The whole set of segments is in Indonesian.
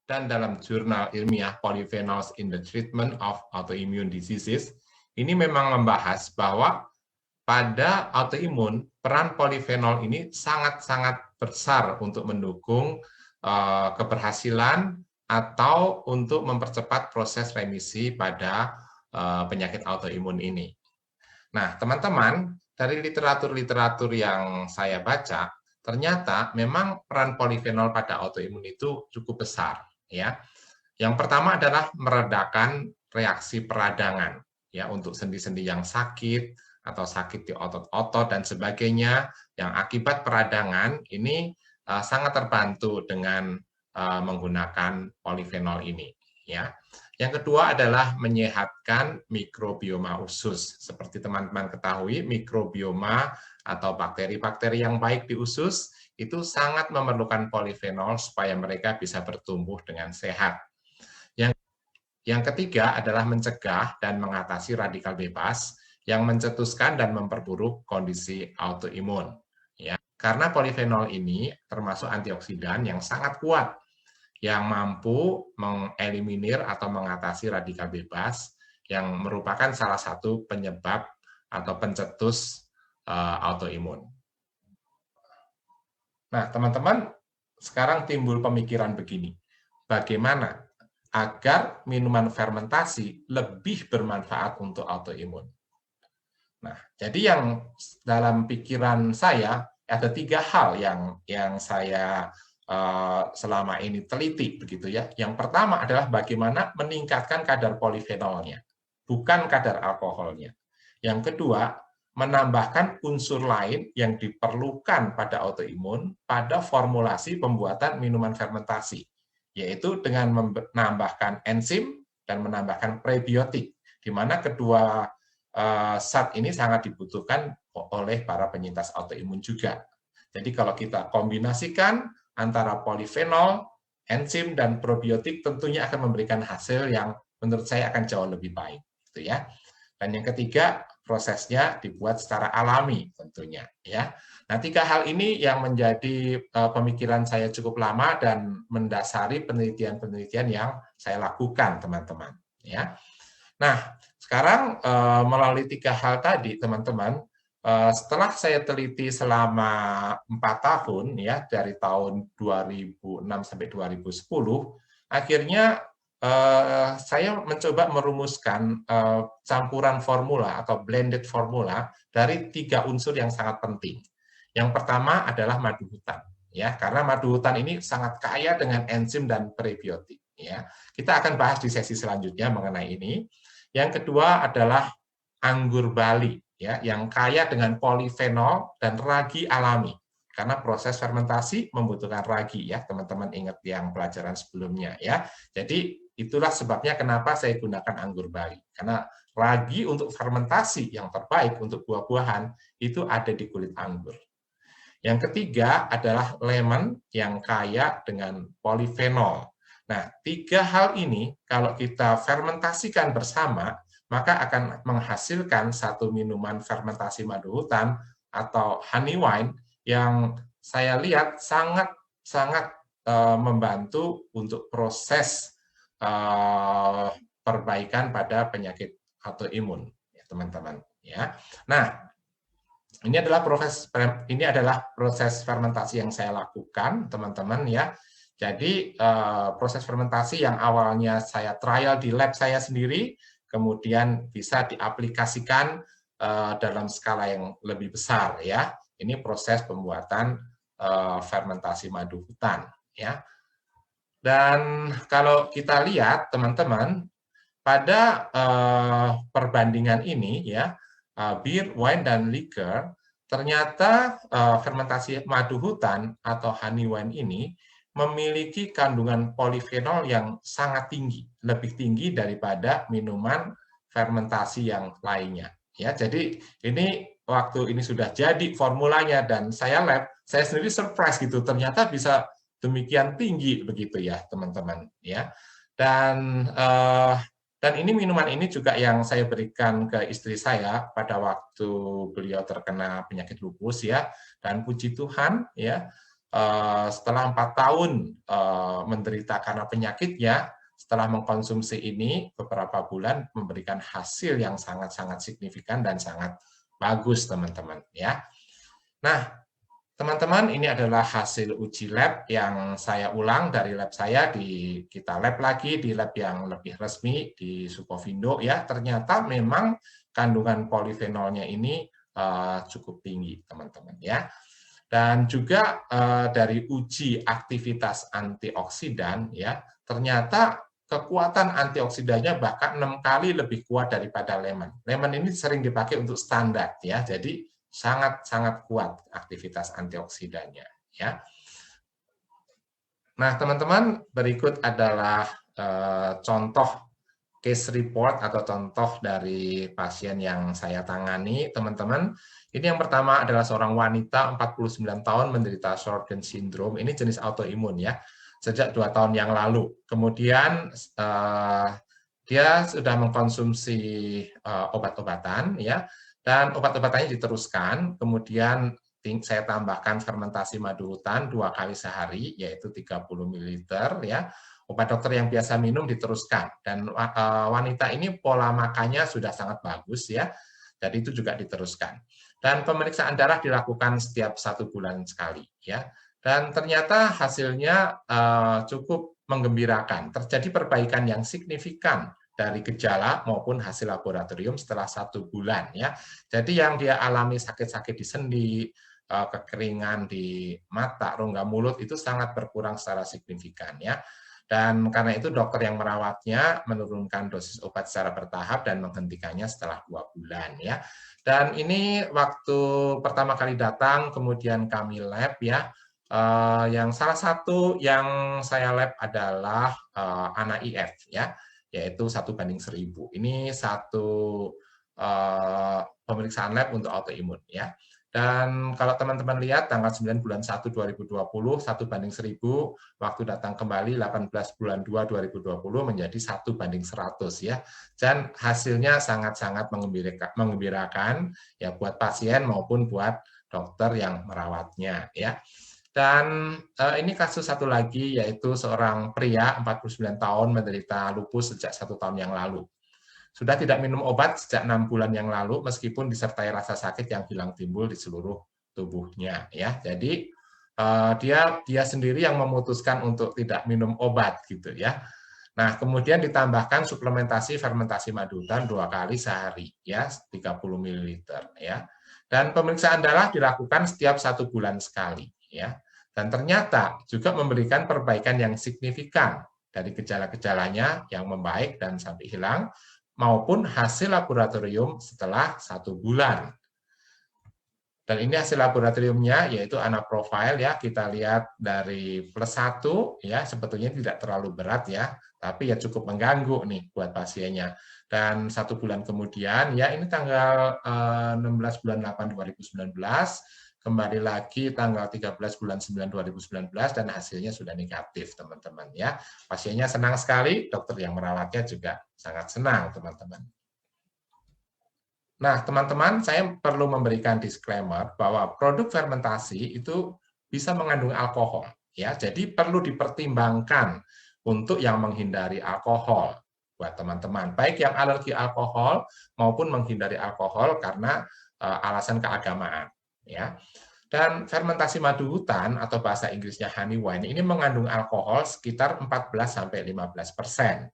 dan dalam jurnal ilmiah Polyphenols in the Treatment of Autoimmune Diseases, ini memang membahas bahwa pada autoimun, peran polifenol ini sangat-sangat besar untuk mendukung keberhasilan atau untuk mempercepat proses remisi pada penyakit autoimun ini. Nah, teman-teman, dari literatur-literatur yang saya baca, ternyata memang peran polifenol pada autoimun itu cukup besar. Ya, yang pertama adalah meredakan reaksi peradangan, ya, untuk sendi-sendi yang sakit atau sakit di otot-otot dan sebagainya yang akibat peradangan ini sangat terbantu dengan menggunakan polifenol ini. Ya, yang kedua adalah menyehatkan mikrobioma usus. Seperti teman-teman ketahui, mikrobioma atau bakteri-bakteri yang baik di usus itu sangat memerlukan polifenol supaya mereka bisa bertumbuh dengan sehat. Yang ketiga adalah mencegah dan mengatasi radikal bebas yang mencetuskan dan memperburuk kondisi autoimun. Ya, karena polifenol ini termasuk antioksidan yang sangat kuat, yang mampu mengeliminir atau mengatasi radikal bebas yang merupakan salah satu penyebab atau pencetus autoimun. Nah, teman-teman, sekarang timbul pemikiran begini, bagaimana agar minuman fermentasi lebih bermanfaat untuk autoimun? Nah, jadi yang dalam pikiran saya ada 3 hal yang saya selama ini teliti begitu ya. Yang pertama adalah bagaimana meningkatkan kadar polifenolnya, bukan kadar alkoholnya. Yang kedua, menambahkan unsur lain yang diperlukan pada autoimun pada formulasi pembuatan minuman fermentasi, yaitu dengan menambahkan enzim dan menambahkan prebiotik, di mana kedua zat ini sangat dibutuhkan oleh para penyintas autoimun juga. Jadi kalau kita kombinasikan antara polifenol, enzim, dan probiotik tentunya akan memberikan hasil yang menurut saya akan jauh lebih baik. Gitu ya. Dan yang ketiga, prosesnya dibuat secara alami tentunya. Ya. Nah, 3 hal ini yang menjadi pemikiran saya cukup lama dan mendasari penelitian-penelitian yang saya lakukan, teman-teman. Ya. Nah, sekarang melalui 3 hal tadi, teman-teman, setelah saya teliti selama 4 tahun, ya, dari tahun 2006 sampai 2010, akhirnya saya mencoba merumuskan campuran formula atau blended formula dari 3 unsur yang sangat penting. Yang pertama adalah madu hutan, ya, karena madu hutan ini sangat kaya dengan enzim dan prebiotik. Ya, kita akan bahas di sesi selanjutnya mengenai ini. Yang kedua adalah anggur Bali, ya, yang kaya dengan polifenol dan ragi alami. Karena proses fermentasi membutuhkan ragi, ya, teman-teman ingat yang pelajaran sebelumnya, ya. Jadi itulah sebabnya kenapa saya gunakan anggur Bali. Karena ragi untuk fermentasi yang terbaik untuk buah-buahan itu ada di kulit anggur. Yang ketiga adalah lemon yang kaya dengan polifenol. Nah, 3 hal ini kalau kita fermentasikan bersama, maka akan menghasilkan satu minuman fermentasi madu hutan atau honey wine yang saya lihat sangat membantu untuk proses perbaikan pada penyakit autoimun, ya, teman-teman. Ya. Nah, ini adalah proses fermentasi yang saya lakukan, teman-teman, ya. Jadi proses fermentasi yang awalnya saya trial di lab saya sendiri, kemudian bisa diaplikasikan dalam skala yang lebih besar, ya. Ini proses pembuatan fermentasi madu hutan, ya. Dan kalau kita lihat, teman-teman, pada perbandingan ini, ya, bir, wine, dan liquor, ternyata fermentasi madu hutan atau honey wine ini memiliki kandungan polifenol yang sangat tinggi, lebih tinggi daripada minuman fermentasi yang lainnya. Ya, jadi ini waktu ini sudah jadi formulanya dan saya lab, saya sendiri surprise gitu, ternyata bisa demikian tinggi begitu ya, teman-teman. Ya, dan ini minuman ini juga yang saya berikan ke istri saya pada waktu beliau terkena penyakit lupus, ya. Dan puji Tuhan, ya, setelah 4 tahun menderita karena penyakitnya, setelah mengkonsumsi ini beberapa bulan memberikan hasil yang sangat-sangat signifikan dan sangat bagus, teman-teman, ya. Nah, teman-teman, ini adalah hasil uji lab yang saya ulang dari lab saya, kita lab lagi di lab yang lebih resmi di Sukovindo, ya. Ternyata memang kandungan polifenolnya ini cukup tinggi, teman-teman, ya. Dan juga dari uji aktivitas antioksidan, ya, ternyata kekuatan antioksidannya bahkan 6 kali lebih kuat daripada lemon. Lemon ini sering dipakai untuk standar, ya, jadi sangat-sangat kuat aktivitas antioksidannya, ya. Nah, teman-teman, berikut adalah contoh case report atau contoh dari pasien yang saya tangani, teman-teman. Ini yang pertama adalah seorang wanita 49 tahun menderita Sjögren syndrome. Ini jenis autoimun, ya, sejak 2 tahun yang lalu. Kemudian dia sudah mengkonsumsi obat-obatan, ya, dan obat-obatannya diteruskan. Kemudian saya tambahkan fermentasi madu hutan 2 kali sehari, yaitu 30 ml, ya. Obat dokter yang biasa minum diteruskan, dan wanita ini pola makannya sudah sangat bagus, ya, jadi itu juga diteruskan. Dan pemeriksaan darah dilakukan setiap 1 bulan sekali, ya. Dan ternyata hasilnya cukup menggembirakan, terjadi perbaikan yang signifikan dari gejala maupun hasil laboratorium setelah 1 bulan, ya. Jadi yang dia alami sakit-sakit di sendi, kekeringan di mata, rongga mulut itu sangat berkurang secara signifikan, ya. Dan karena itu dokter yang merawatnya menurunkan dosis obat secara bertahap dan menghentikannya setelah 2 bulan, ya. Dan ini waktu pertama kali datang, kemudian kami lab, ya. Yang salah satu yang saya lab adalah ANA-IF, ya, yaitu 1:1000. Ini satu pemeriksaan lab untuk autoimun, ya. Dan kalau teman-teman lihat tanggal 9 bulan 1 2020 1:1000, waktu datang kembali 18 bulan 2 2020 menjadi 1:100, ya. Dan hasilnya sangat-sangat menggembirakan, ya, buat pasien maupun buat dokter yang merawatnya, ya. Dan ini kasus satu lagi, yaitu seorang pria 49 tahun menderita lupus sejak 1 tahun yang lalu. Sudah tidak minum obat sejak 6 bulan yang lalu, meskipun disertai rasa sakit yang hilang timbul di seluruh tubuhnya, ya. Jadi dia sendiri yang memutuskan untuk tidak minum obat, gitu, ya. Nah, kemudian ditambahkan suplementasi fermentasi madu hutan 2 kali sehari, ya, 30 ml, ya. Dan pemeriksaan darah dilakukan setiap 1 bulan sekali, ya. Dan ternyata juga memberikan perbaikan yang signifikan dari gejala-gejalanya yang membaik dan sampai hilang, maupun hasil laboratorium setelah 1 bulan. Dan ini hasil laboratoriumnya, yaitu ANA profile, ya, kita lihat dari +1, ya, sebetulnya tidak terlalu berat, ya, tapi ya cukup mengganggu nih buat pasiennya. Dan 1 bulan kemudian, ya, ini tanggal 16 bulan 8 2019, kembali lagi tanggal 13 bulan 9 2019, dan hasilnya sudah negatif, teman-teman, ya. Pasiennya senang sekali, dokter yang merawatnya juga sangat senang, teman-teman. Nah, teman-teman, saya perlu memberikan disclaimer bahwa produk fermentasi itu bisa mengandung alkohol, ya. Jadi perlu dipertimbangkan untuk yang menghindari alkohol buat teman-teman, baik yang alergi alkohol maupun menghindari alkohol karena alasan keagamaan, ya. Dan fermentasi madu hutan atau bahasa Inggrisnya honey wine ini mengandung alkohol sekitar 14–15%.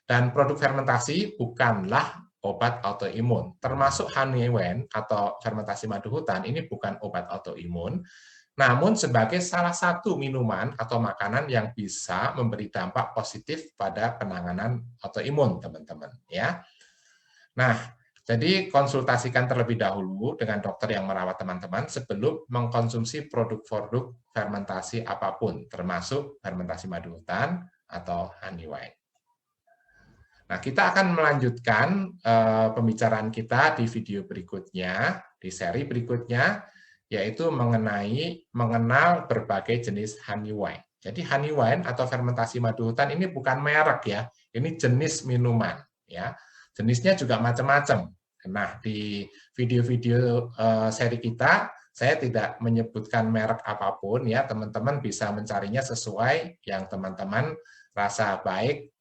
Dan produk fermentasi bukanlah obat autoimun. Termasuk honey wine atau fermentasi madu hutan ini bukan obat autoimun, namun sebagai salah satu minuman atau makanan yang bisa memberi dampak positif pada penanganan autoimun, teman-teman, ya. Nah, jadi konsultasikan terlebih dahulu dengan dokter yang merawat teman-teman sebelum mengkonsumsi produk-produk fermentasi apapun, termasuk fermentasi madu hutan atau honey wine. Nah, kita akan melanjutkan pembicaraan kita di video berikutnya, di seri berikutnya, yaitu mengenal berbagai jenis honey wine. Jadi honey wine atau fermentasi madu hutan ini bukan merek, ya, ini jenis minuman, ya. Jenisnya juga macam-macam. Nah, di video-video seri kita, Saya tidak menyebutkan merek apapun ya, teman-teman bisa mencarinya sesuai yang teman-teman rasa baik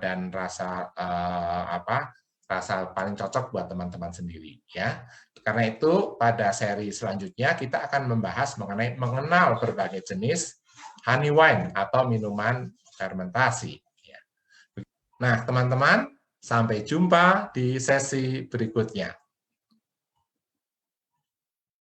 dan rasa rasa paling cocok buat teman-teman sendiri ya. Karena itu pada seri selanjutnya kita akan membahas mengenai mengenal berbagai jenis honey wine atau minuman fermentasi. Nah, teman-teman, sampai jumpa di sesi berikutnya.